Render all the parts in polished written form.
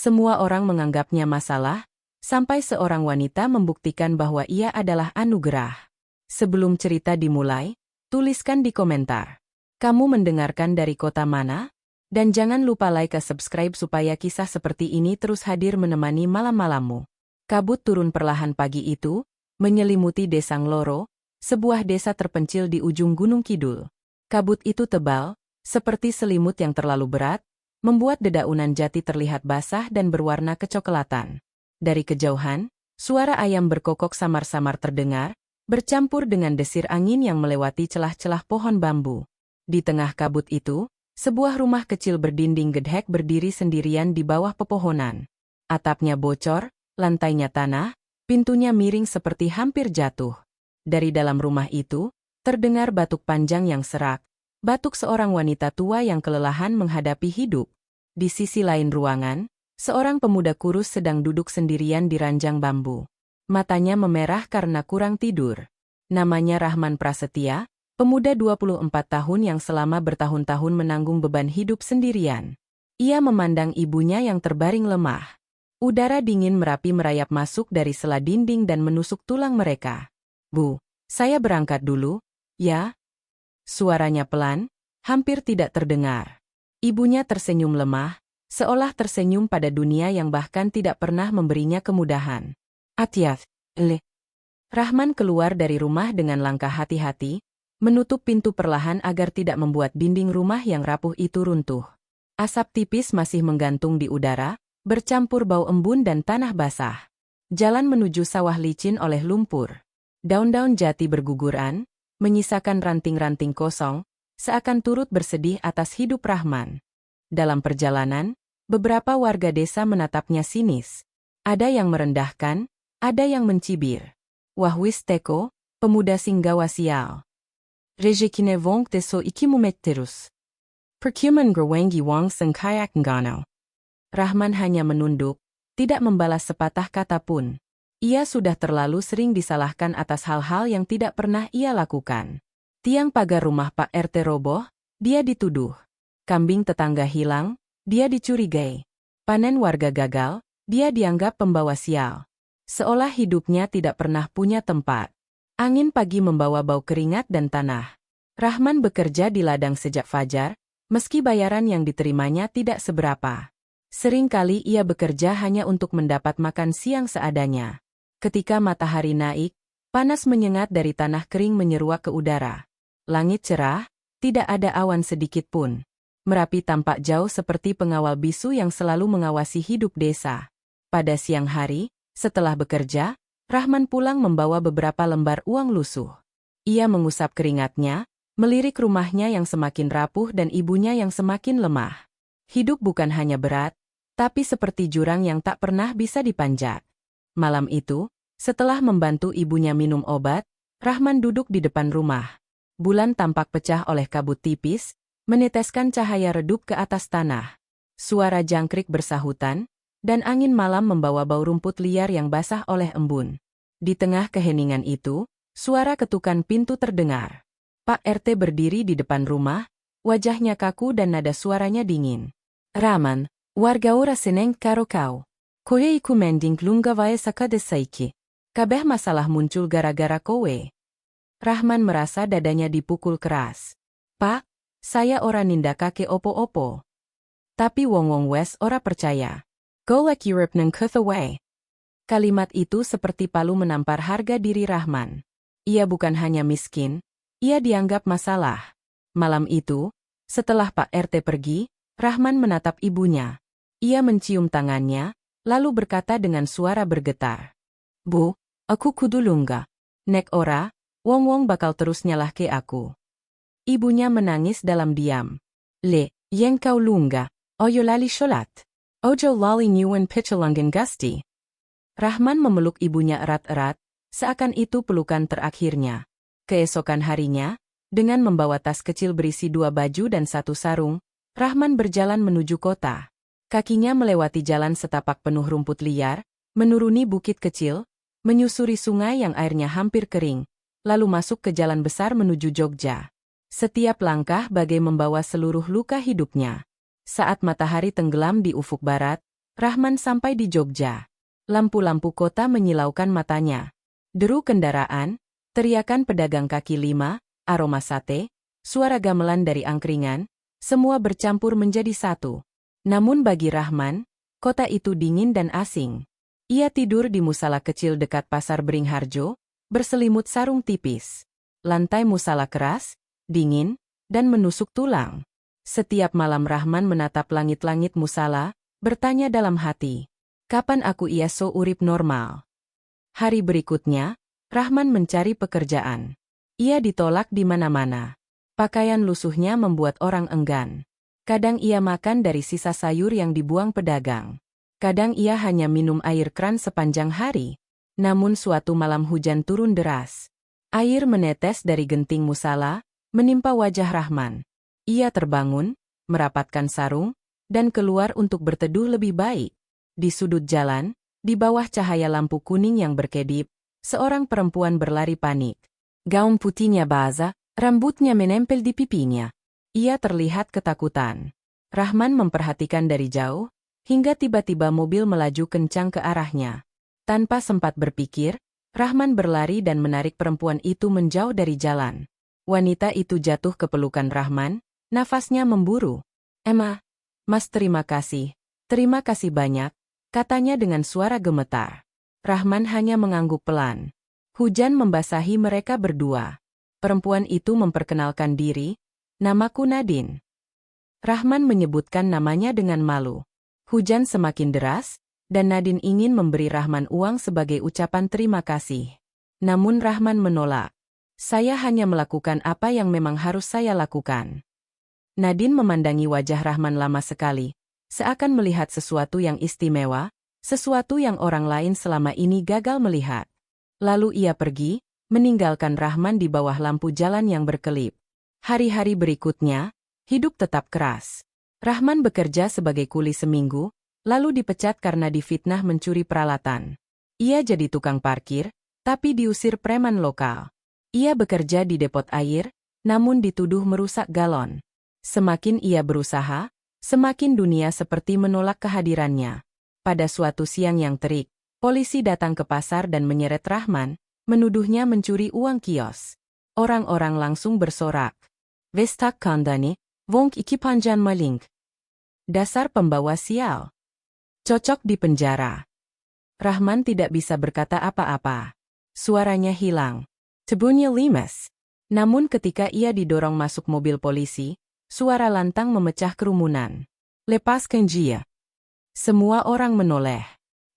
Semua orang menganggapnya masalah, sampai seorang wanita membuktikan bahwa ia adalah anugerah. Sebelum cerita dimulai, tuliskan di komentar. Kamu mendengarkan dari kota mana? Dan jangan lupa like dan subscribe supaya kisah seperti ini terus hadir menemani malam-malammu. Kabut turun perlahan pagi itu, menyelimuti desa Ngloro, sebuah desa terpencil di ujung Gunung Kidul. Kabut itu tebal, seperti selimut yang terlalu berat, membuat dedaunan jati terlihat basah dan berwarna kecoklatan. Dari kejauhan, suara ayam berkokok samar-samar terdengar, bercampur dengan desir angin yang melewati celah-celah pohon bambu. Di tengah kabut itu, sebuah rumah kecil berdinding gedhek berdiri sendirian di bawah pepohonan. Atapnya bocor, lantainya tanah, pintunya miring seperti hampir jatuh. Dari dalam rumah itu, terdengar batuk panjang yang serak, batuk seorang wanita tua yang kelelahan menghadapi hidup. Di sisi lain ruangan, seorang pemuda kurus sedang duduk sendirian di ranjang bambu. Matanya memerah karena kurang tidur. Namanya Rahman Prasetya, pemuda 24 tahun yang selama bertahun-tahun menanggung beban hidup sendirian. Ia memandang ibunya yang terbaring lemah. Udara dingin merapi merayap masuk dari sela dinding dan menusuk tulang mereka. "Bu, saya berangkat dulu, ya?" Suaranya pelan, hampir tidak terdengar. Ibunya tersenyum lemah, seolah tersenyum pada dunia yang bahkan tidak pernah memberinya kemudahan. "Atiaf, Le." Rahman keluar dari rumah dengan langkah hati-hati, menutup pintu perlahan agar tidak membuat dinding rumah yang rapuh itu runtuh. Asap tipis masih menggantung di udara, bercampur bau embun dan tanah basah. Jalan menuju sawah licin oleh lumpur. Daun-daun jati berguguran, menyisakan ranting-ranting kosong, seakan turut bersedih atas hidup Rahman. Dalam perjalanan, beberapa warga desa menatapnya sinis. Ada yang merendahkan, ada yang mencibir. "Wahwis teko, pemuda Singgawa sial. Rejekine vong teso ikimumetterus. Percuman gerwengi wong seng kayak ngano." Rahman hanya menunduk, tidak membalas sepatah kata pun. Ia sudah terlalu sering disalahkan atas hal-hal yang tidak pernah ia lakukan. Tiang pagar rumah Pak RT roboh, dia dituduh. Kambing tetangga hilang, dia dicurigai. Panen warga gagal, dia dianggap pembawa sial. Seolah hidupnya tidak pernah punya tempat. Angin pagi membawa bau keringat dan tanah. Rahman bekerja di ladang sejak fajar, meski bayaran yang diterimanya tidak seberapa. Seringkali ia bekerja hanya untuk mendapat makan siang seadanya. Ketika matahari naik, panas menyengat dari tanah kering menyeruak ke udara. Langit cerah, tidak ada awan sedikit pun. Merapi tampak jauh seperti pengawal bisu yang selalu mengawasi hidup desa. Pada siang hari, setelah bekerja, Rahman pulang membawa beberapa lembar uang lusuh. Ia mengusap keringatnya, melirik rumahnya yang semakin rapuh dan ibunya yang semakin lemah. Hidup bukan hanya berat, tapi seperti jurang yang tak pernah bisa dipanjat. Malam itu, setelah membantu ibunya minum obat, Rahman duduk di depan rumah. Bulan tampak pecah oleh kabut tipis, meneteskan cahaya redup ke atas tanah. Suara jangkrik bersahutan, dan angin malam membawa bau rumput liar yang basah oleh embun. Di tengah keheningan itu, suara ketukan pintu terdengar. Pak RT berdiri di depan rumah, wajahnya kaku dan nada suaranya dingin. "Rahman, warga ora seneng karo kau. Koe iku mending lunga wae saka desa iki. Kabeh masalah muncul gara-gara kowe." Rahman merasa dadanya dipukul keras. "Pak, saya ora nindakake opo-opo." Tapi wong-wong wes ora percaya. "Go like Europe neng kuth away." Kalimat itu seperti palu menampar harga diri Rahman. Ia bukan hanya miskin, ia dianggap masalah. Malam itu, setelah Pak RT pergi, Rahman menatap ibunya. Ia mencium tangannya, lalu berkata dengan suara bergetar. "Bu, aku kudu lunga. Nek ora, wong-wong bakal terus nyalahke aku." Ibunya menangis dalam diam. "Le, yen kau lunga, oyo lali sholat. Ojo lali nyuwun pichalungan gusti." Rahman memeluk ibunya erat-erat, seakan itu pelukan terakhirnya. Keesokan harinya, dengan membawa tas kecil berisi 2 baju dan 1 sarung, Rahman berjalan menuju kota. Kakinya melewati jalan setapak penuh rumput liar, menuruni bukit kecil, menyusuri sungai yang airnya hampir kering, lalu masuk ke jalan besar menuju Jogja. Setiap langkah bagai membawa seluruh luka hidupnya. Saat matahari tenggelam di ufuk barat, Rahman sampai di Jogja. Lampu-lampu kota menyilaukan matanya. Deru kendaraan, teriakan pedagang kaki lima, aroma sate, suara gamelan dari angkringan, semua bercampur menjadi satu. Namun bagi Rahman, kota itu dingin dan asing. Ia tidur di musala kecil dekat Pasar Beringharjo, berselimut sarung tipis. Lantai musala keras, dingin, dan menusuk tulang. Setiap malam Rahman menatap langit-langit musala, bertanya dalam hati, kapan aku iso urip normal? Hari berikutnya, Rahman mencari pekerjaan. Ia ditolak di mana-mana. Pakaian lusuhnya membuat orang enggan. Kadang ia makan dari sisa sayur yang dibuang pedagang. Kadang ia hanya minum air kran sepanjang hari. Namun suatu malam hujan turun deras. Air menetes dari genting musala, menimpa wajah Rahman. Ia terbangun, merapatkan sarung, dan keluar untuk berteduh lebih baik. Di sudut jalan, di bawah cahaya lampu kuning yang berkedip, seorang perempuan berlari panik. Gaun putihnya basah, rambutnya menempel di pipinya. Ia terlihat ketakutan. Rahman memperhatikan dari jauh, hingga tiba-tiba mobil melaju kencang ke arahnya. Tanpa sempat berpikir, Rahman berlari dan menarik perempuan itu menjauh dari jalan. Wanita itu jatuh ke pelukan Rahman, nafasnya memburu. "Emma, Mas, terima kasih banyak," katanya dengan suara gemetar. Rahman hanya mengangguk pelan. Hujan membasahi mereka berdua. Perempuan itu memperkenalkan diri, "Namaku Nadine." Rahman menyebutkan namanya dengan malu. Hujan semakin deras, dan Nadine ingin memberi Rahman uang sebagai ucapan terima kasih. Namun Rahman menolak. "Saya hanya melakukan apa yang memang harus saya lakukan." Nadine memandangi wajah Rahman lama sekali, seakan melihat sesuatu yang istimewa, sesuatu yang orang lain selama ini gagal melihat. Lalu ia pergi, meninggalkan Rahman di bawah lampu jalan yang berkelip. Hari-hari berikutnya, hidup tetap keras. Rahman bekerja sebagai kuli seminggu, lalu dipecat karena difitnah mencuri peralatan. Ia jadi tukang parkir, tapi diusir preman lokal. Ia bekerja di depot air, namun dituduh merusak galon. Semakin ia berusaha, semakin dunia seperti menolak kehadirannya. Pada suatu siang yang terik, polisi datang ke pasar dan menyeret Rahman, menuduhnya mencuri uang kios. Orang-orang langsung bersorak. "Vestak kandani, Wong iki panjan maling." Dasar pembawa sial. Cocok di penjara. Rahman tidak bisa berkata apa-apa. Suaranya hilang. Tubuhnya limes. Namun ketika ia didorong masuk mobil polisi, suara lantang memecah kerumunan. "Lepaskan dia." Semua orang menoleh.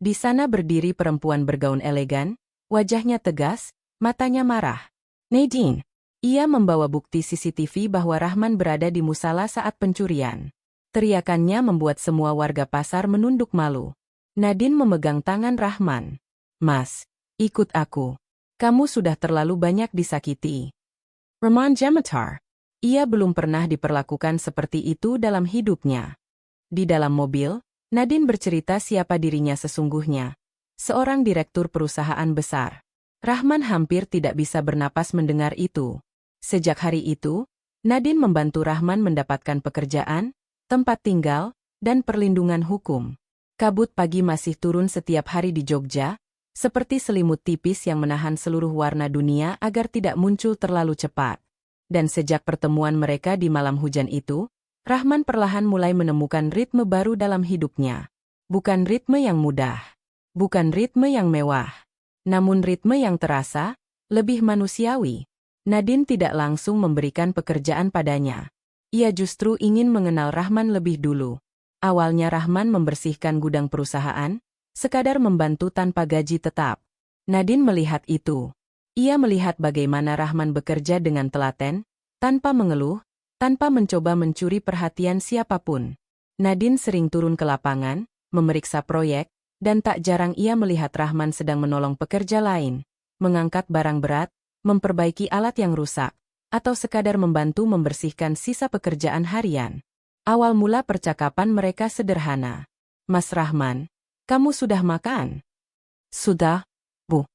Di sana berdiri perempuan bergaun elegan, wajahnya tegas, matanya marah. "Nadine." Ia membawa bukti CCTV bahwa Rahman berada di musala saat pencurian. Teriakannya membuat semua warga pasar menunduk malu. Nadine memegang tangan Rahman. "Mas, ikut aku. Kamu sudah terlalu banyak disakiti." Rahman gemetar. Ia belum pernah diperlakukan seperti itu dalam hidupnya. Di dalam mobil, Nadine bercerita siapa dirinya sesungguhnya. Seorang direktur perusahaan besar. Rahman hampir tidak bisa bernapas mendengar itu. Sejak hari itu, Nadine membantu Rahman mendapatkan pekerjaan, tempat tinggal, dan perlindungan hukum. Kabut pagi masih turun setiap hari di Jogja, seperti selimut tipis yang menahan seluruh warna dunia agar tidak muncul terlalu cepat. Dan sejak pertemuan mereka di malam hujan itu, Rahman perlahan mulai menemukan ritme baru dalam hidupnya. Bukan ritme yang mudah. Bukan ritme yang mewah. Namun ritme yang terasa, lebih manusiawi. Nadine tidak langsung memberikan pekerjaan padanya. Ia justru ingin mengenal Rahman lebih dulu. Awalnya Rahman membersihkan gudang perusahaan, sekadar membantu tanpa gaji tetap. Nadine melihat itu. Ia melihat bagaimana Rahman bekerja dengan telaten, tanpa mengeluh, tanpa mencoba mencuri perhatian siapapun. Nadine sering turun ke lapangan, memeriksa proyek, dan tak jarang ia melihat Rahman sedang menolong pekerja lain, mengangkat barang berat, memperbaiki alat yang rusak, atau sekadar membantu membersihkan sisa pekerjaan harian. Awal mula percakapan mereka sederhana. "Mas Rahman, kamu sudah makan?" "Sudah, Bu."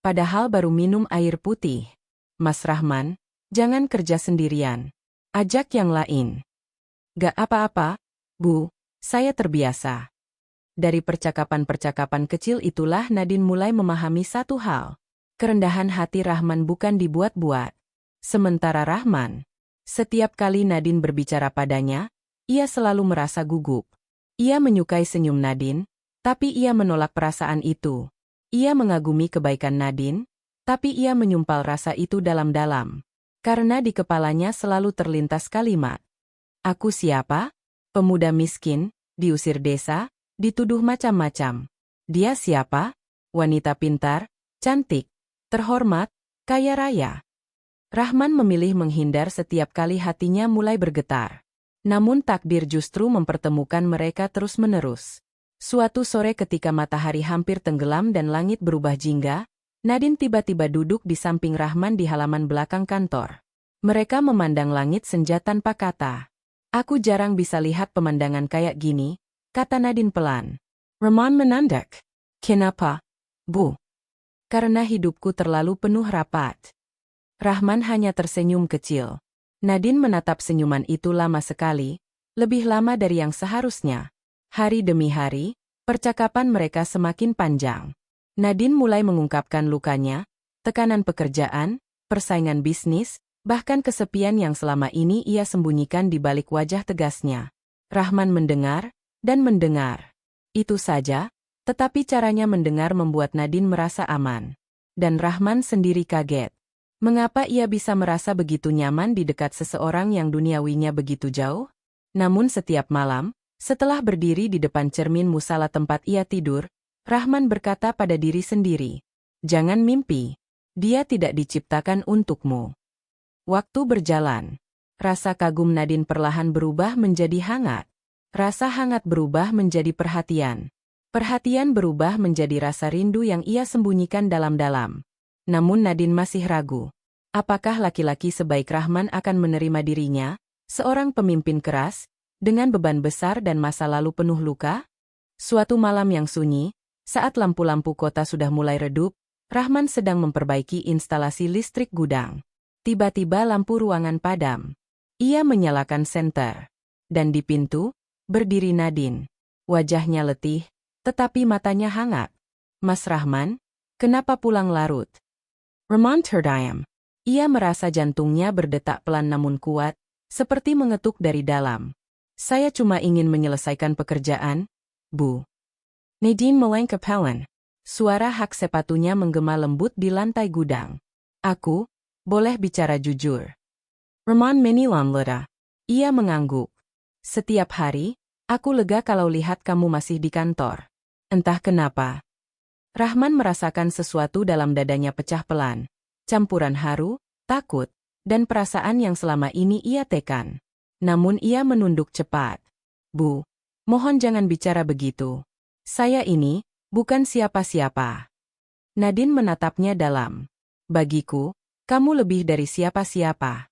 Padahal baru minum air putih. "Mas Rahman, jangan kerja sendirian. Ajak yang lain." "Gak apa-apa, Bu, saya terbiasa." Dari percakapan-percakapan kecil itulah Nadine mulai memahami satu hal. Kerendahan hati Rahman bukan dibuat-buat. Sementara Rahman, setiap kali Nadine berbicara padanya, ia selalu merasa gugup. Ia menyukai senyum Nadine, tapi ia menolak perasaan itu. Ia mengagumi kebaikan Nadine, tapi ia menyumpal rasa itu dalam-dalam. Karena di kepalanya selalu terlintas kalimat. Aku siapa? Pemuda miskin, diusir desa, dituduh macam-macam. Dia siapa? Wanita pintar, cantik, terhormat, kaya raya. Rahman memilih menghindar setiap kali hatinya mulai bergetar. Namun takdir justru mempertemukan mereka terus-menerus. Suatu sore ketika matahari hampir tenggelam dan langit berubah jingga, Nadine tiba-tiba duduk di samping Rahman di halaman belakang kantor. Mereka memandang langit senja tanpa kata. Aku jarang bisa lihat pemandangan kayak gini, kata Nadine pelan. Rahman menandak. Kenapa, Bu? Karena hidupku terlalu penuh rapat. Rahman hanya tersenyum kecil. Nadine menatap senyuman itu lama sekali, lebih lama dari yang seharusnya. Hari demi hari, percakapan mereka semakin panjang. Nadine mulai mengungkapkan lukanya, tekanan pekerjaan, persaingan bisnis, bahkan kesepian yang selama ini ia sembunyikan di balik wajah tegasnya. Rahman mendengar, dan mendengar. Itu saja, tetapi caranya mendengar membuat Nadine merasa aman. Dan Rahman sendiri kaget. Mengapa ia bisa merasa begitu nyaman di dekat seseorang yang duniawinya begitu jauh? Namun setiap malam, setelah berdiri di depan cermin musala tempat ia tidur, Rahman berkata pada diri sendiri, "Jangan mimpi. Dia tidak diciptakan untukmu." Waktu berjalan. Rasa kagum Nadine perlahan berubah menjadi hangat. Rasa hangat berubah menjadi perhatian. Perhatian berubah menjadi rasa rindu yang ia sembunyikan dalam-dalam. Namun Nadine masih ragu. Apakah laki-laki sebaik Rahman akan menerima dirinya, seorang pemimpin keras, dengan beban besar dan masa lalu penuh luka? Suatu malam yang sunyi, saat lampu-lampu kota sudah mulai redup, Rahman sedang memperbaiki instalasi listrik gudang. Tiba-tiba lampu ruangan padam. Ia menyalakan senter. Dan di pintu, berdiri Nadine. Wajahnya letih, tetapi matanya hangat. "Mas Rahman, kenapa pulang larut?" Rahman terdiam. Ia merasa jantungnya berdetak pelan namun kuat, seperti mengetuk dari dalam. "Saya cuma ingin menyelesaikan pekerjaan, Bu." Nadine melengkap pelan. Suara hak sepatunya menggema lembut di lantai gudang. "Aku, boleh bicara jujur?" Rahman menilam leda. Ia mengangguk. "Setiap hari, aku lega kalau lihat kamu masih di kantor. Entah kenapa." Rahman merasakan sesuatu dalam dadanya pecah pelan. Campuran haru, takut, dan perasaan yang selama ini ia tekan. Namun ia menunduk cepat. "Bu, mohon jangan bicara begitu. Saya ini, bukan siapa-siapa." Nadine menatapnya dalam. "Bagiku, kamu lebih dari siapa-siapa."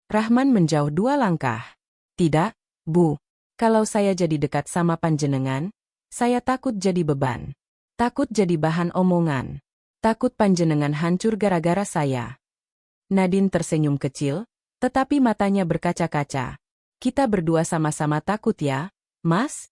Rahman menjauh 2 langkah. "Tidak, Bu. Kalau saya jadi dekat sama panjenengan, saya takut jadi beban. Takut jadi bahan omongan. Takut panjenengan hancur gara-gara saya." Nadine tersenyum kecil, tetapi matanya berkaca-kaca. "Kita berdua sama-sama takut ya, Mas?"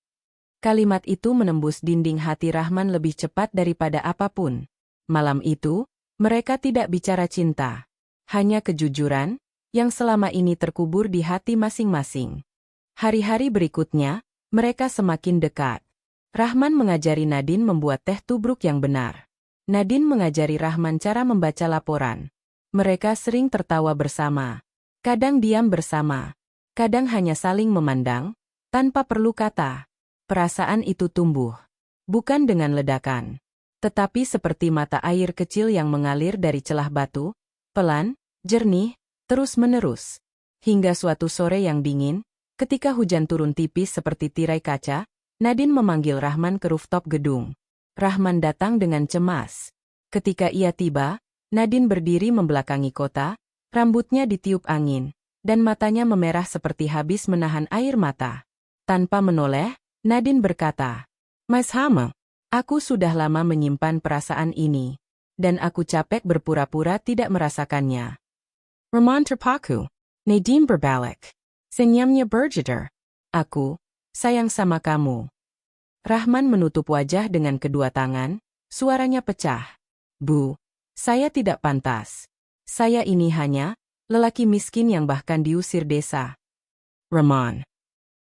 Kalimat itu menembus dinding hati Rahman lebih cepat daripada apapun. Malam itu, mereka tidak bicara cinta. Hanya kejujuran, yang selama ini terkubur di hati masing-masing. Hari-hari berikutnya, mereka semakin dekat. Rahman mengajari Nadine membuat teh tubruk yang benar. Nadine mengajari Rahman cara membaca laporan. Mereka sering tertawa bersama. Kadang diam bersama. Kadang hanya saling memandang, tanpa perlu kata. Perasaan itu tumbuh. Bukan dengan ledakan. Tetapi seperti mata air kecil yang mengalir dari celah batu, pelan, jernih, terus-menerus. Hingga suatu sore yang dingin, ketika hujan turun tipis seperti tirai kaca, Nadine memanggil Rahman ke rooftop gedung. Rahman datang dengan cemas. Ketika ia tiba, Nadine berdiri membelakangi kota, rambutnya ditiup angin, dan matanya memerah seperti habis menahan air mata. Tanpa menoleh, Nadine berkata, "Mas Hama, aku sudah lama menyimpan perasaan ini, dan aku capek berpura-pura tidak merasakannya." Rahman terpaku. Nadine berbalik. Senyumnya berjeder. "Aku sayang sama kamu." Rahman menutup wajah dengan kedua tangan, suaranya pecah. Bu, saya tidak pantas. Saya ini hanya lelaki miskin yang bahkan diusir desa. Rahman.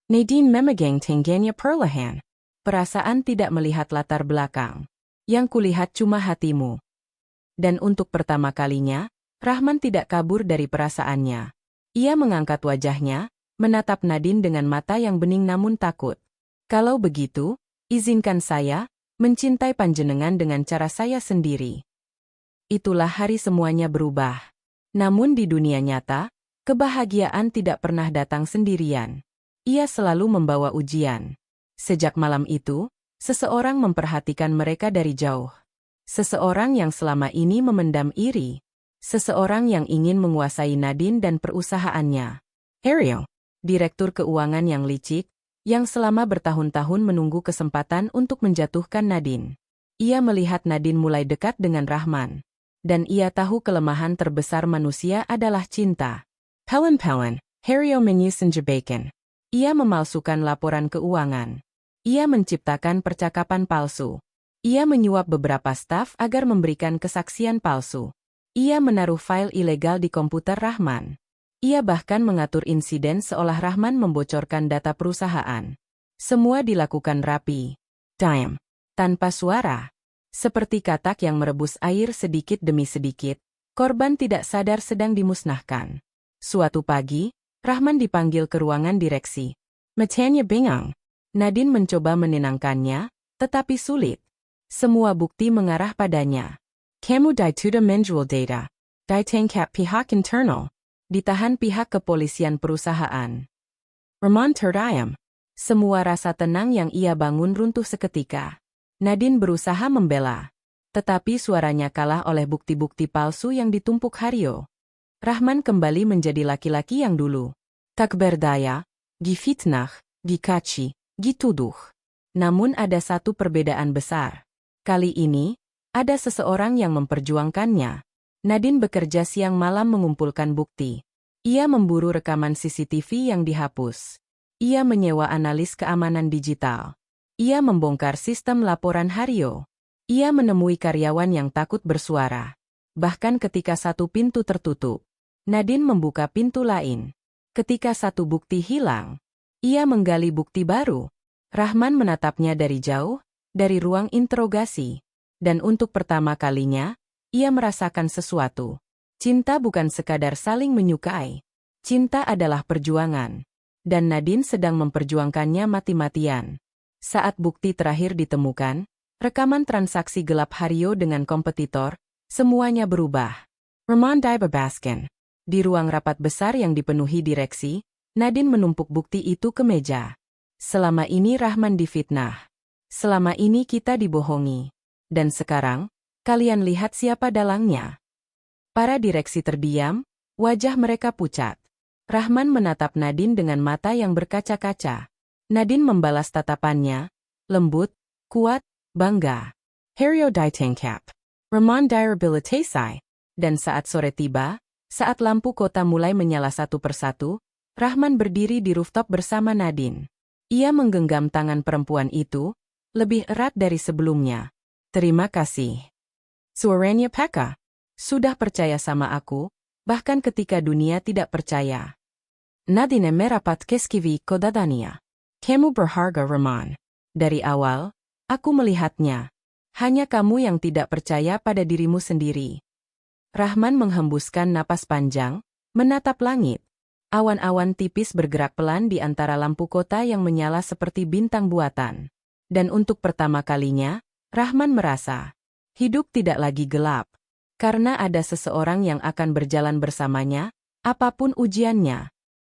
Nadine memegang tengganya perlahan. Perasaan tidak melihat latar belakang. Yang kulihat cuma hatimu. Dan untuk pertama kalinya, Rahman tidak kabur dari perasaannya. Ia mengangkat wajahnya, menatap Nadine dengan mata yang bening namun takut. Kalau begitu, izinkan saya mencintai panjenengan dengan cara saya sendiri. Itulah hari semuanya berubah. Namun di dunia nyata, kebahagiaan tidak pernah datang sendirian. Ia selalu membawa ujian. Sejak malam itu, seseorang memperhatikan mereka dari jauh. Seseorang yang selama ini memendam iri. Seseorang yang ingin menguasai Nadine dan perusahaannya. Haryo, direktur keuangan yang licik, yang selama bertahun-tahun menunggu kesempatan untuk menjatuhkan Nadine. Ia melihat Nadine mulai dekat dengan Rahman. Dan ia tahu kelemahan terbesar manusia adalah cinta. Pelan-pelan, Haryo menyusun jebakan. Ia memalsukan laporan keuangan. Ia menciptakan percakapan palsu. Ia menyuap beberapa staf agar memberikan kesaksian palsu. Ia menaruh file ilegal di komputer Rahman. Ia bahkan mengatur insiden seolah Rahman membocorkan data perusahaan. Semua dilakukan rapi. Diam. Tanpa suara. Seperti katak yang merebus air sedikit demi sedikit, korban tidak sadar sedang dimusnahkan. Suatu pagi, Rahman dipanggil ke ruangan direksi. Matanya bingung. Nadine mencoba menenangkannya, tetapi sulit. Semua bukti mengarah padanya. Kamu dituduh menjual data. Ditangkap pihak internal. Ditahan pihak kepolisian perusahaan. Rahman terdiam. Semua rasa tenang yang ia bangun runtuh seketika. Nadine berusaha membela. Tetapi suaranya kalah oleh bukti-bukti palsu yang ditumpuk Haryo. Rahman kembali menjadi laki-laki yang dulu. Tak berdaya, difitnah, dikaci, dituduh. Namun ada satu perbedaan besar. Kali ini, ada seseorang yang memperjuangkannya. Nadine bekerja siang malam mengumpulkan bukti. Ia memburu rekaman CCTV yang dihapus. Ia menyewa analis keamanan digital. Ia membongkar sistem laporan Haryo. Ia menemui karyawan yang takut bersuara. Bahkan ketika satu pintu tertutup, Nadine membuka pintu lain. Ketika satu bukti hilang, ia menggali bukti baru. Rahman menatapnya dari jauh, dari ruang interogasi. Dan untuk pertama kalinya, ia merasakan sesuatu. Cinta bukan sekadar saling menyukai. Cinta adalah perjuangan. Dan Nadine sedang memperjuangkannya mati-matian. Saat bukti terakhir ditemukan, rekaman transaksi gelap Haryo dengan kompetitor, semuanya berubah. Rahman dibebaskan. Di ruang rapat besar yang dipenuhi direksi, Nadine menumpuk bukti itu ke meja. Selama ini Rahman difitnah. Selama ini kita dibohongi. Dan sekarang, kalian lihat siapa dalangnya. Para direksi terdiam, wajah mereka pucat. Rahman menatap Nadine dengan mata yang berkaca-kaca. Nadine membalas tatapannya, lembut, kuat, bangga. Haryo ditangkap. Rahman direhabilitasi. Dan saat sore tiba, saat lampu kota mulai menyala satu persatu, Rahman berdiri di rooftop bersama Nadine. Ia menggenggam tangan perempuan itu, lebih erat dari sebelumnya. Terima kasih. Suaranya Pekka. Sudah percaya sama aku, bahkan ketika dunia tidak percaya. Nadine merapat keskivi kodadania. Kamu berharga Rahman. Dari awal, aku melihatnya. Hanya kamu yang tidak percaya pada dirimu sendiri. Rahman menghembuskan napas panjang, menatap langit. Awan-awan tipis bergerak pelan di antara lampu kota yang menyala seperti bintang buatan. Dan untuk pertama kalinya, Rahman merasa hidup tidak lagi gelap. Karena ada seseorang yang akan berjalan bersamanya, apapun ujiannya.